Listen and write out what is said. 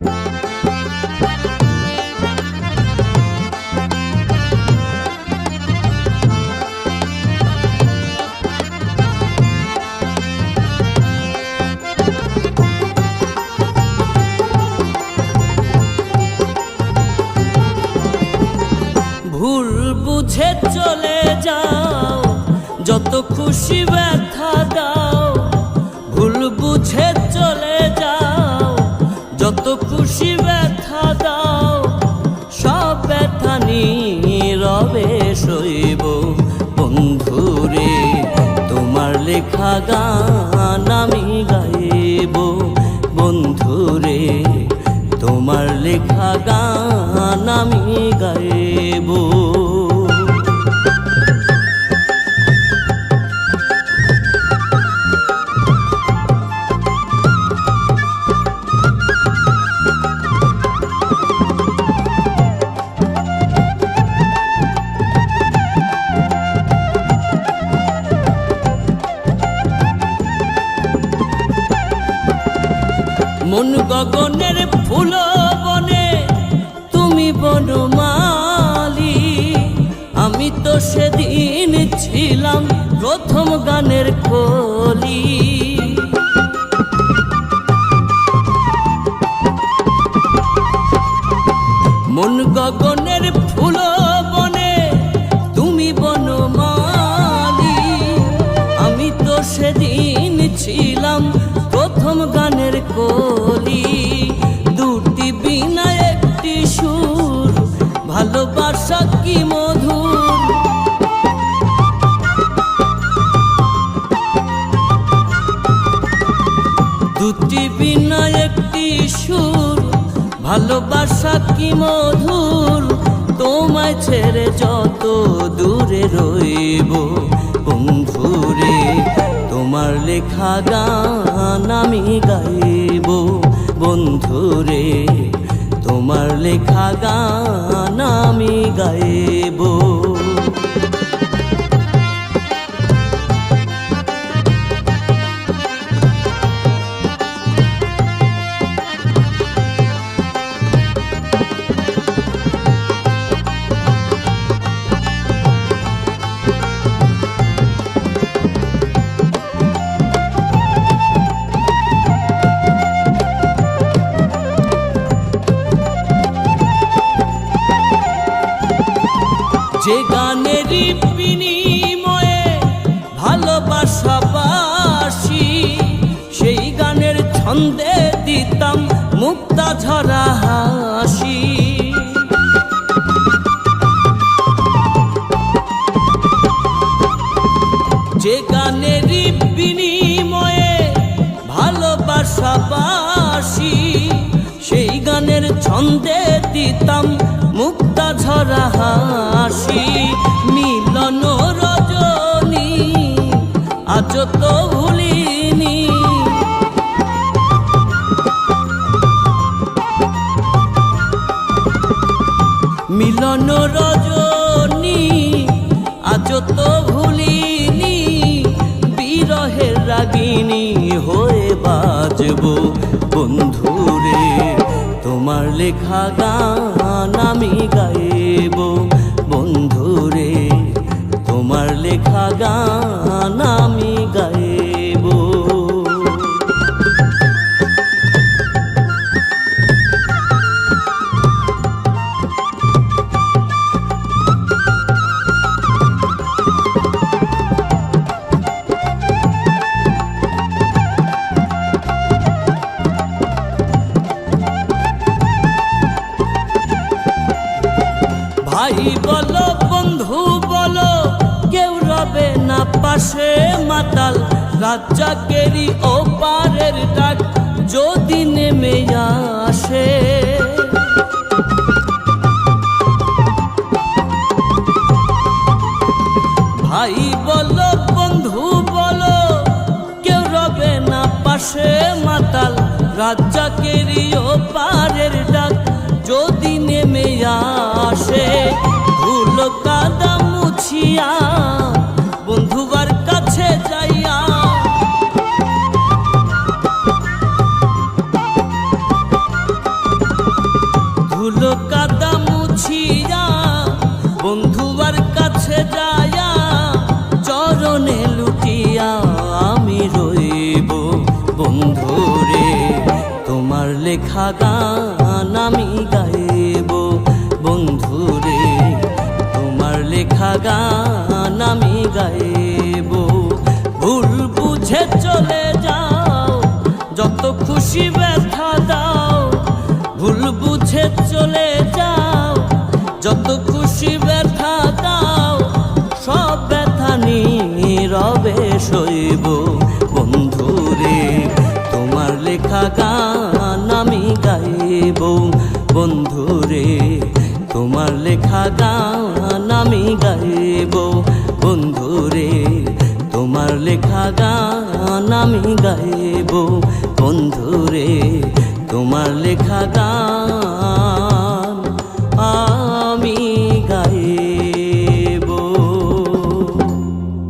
ভুল বুঝে চলে যাও, যত খুশি ব্যথা দাও। ভুল বুঝে চলে যাও, যত খুশি ব্যথা দাও। সব ব্যথা নীরবে সইব বন্ধুরে, তোমার লেখা গান আমি গাইব বন্ধুরে, তোমার লেখা গান আমি গাইব। মন গগনের ফুল বনে তুমি বনমালী, আমি তো সেদিন ছিলাম প্রথম গানের কলি। মন গগনের ফুল বনে তুমি বনমালী, আমি তো সেদিন ছিলাম প্রথম গানের কলি। দুটি বিনা একটি সুর, ভালোবাসা কি মধুর। দুটি বিনা একটি সুর, ভালোবাসা কি মধুর। তোমায় ছেড়ে যত দূরে রইব বন্ধুরে, তোমার লেখা গান আমি গাইব বন্ধুরে, তোমার লেখা গান আমি গাইব। যে গানেরই বিনিময়ে ভালোবাসা বাসি, সেই গানের ছন্দে দিতাম মুক্তা ঝরা হাসি। যে গানেরই বিনিময়ে ভালোবাসা বাসি, সেই গানের ছন্দে দিতাম মুক্তা ঝরা হাসি। মিলন রজনী আজ তো ভুলিনি, মিলন রজনী আজ তো ভুলিনি। বিরহের রাগিনী হয়ে বাজব বন্ধুরে, তোমার লেখা গান আমি গাইব বন্ধুরে, তোমার লেখা গান আমি গাইব। ভাই বলো বন্ধু বলো, কেউ রবে না পাশে মাতাল। রাজ্জাকেরই ওপারের ডাক যদি নেমে আসে, ভাই বলো বন্ধু বলো, কেউ রবে না পাশে মাতাল। রাজ্জাকেরই ওপারের ডাক যদি নেমে আসে। ধুলো কাদা মুছিয়া বন্ধুবার কাছে যাইয়া, ধুলো কাদা মুছিয়া বন্ধুবার কাছে যায়া চরণে লুটিয়া আমি রইব বন্ধুরে তোমার লেখা গান আমি গাইব বন্ধুরে তোমার লেখা গান আমি গাইব ভুল বুঝে চলে যাও যত খুশি ব্যথা দাও ভুল বুঝে চলে যাও যত খুশি ব্যথা দাও সব ব্যথা নীরবে সইব বন্ধুরে তোমার লেখা গান আমি গাইব বন্ধুরে তোমার লেখা গান আমি গাইব বন্ধুরে তোমার লেখা গান আমি গাইব বন্ধুরে তোমার লেখা গান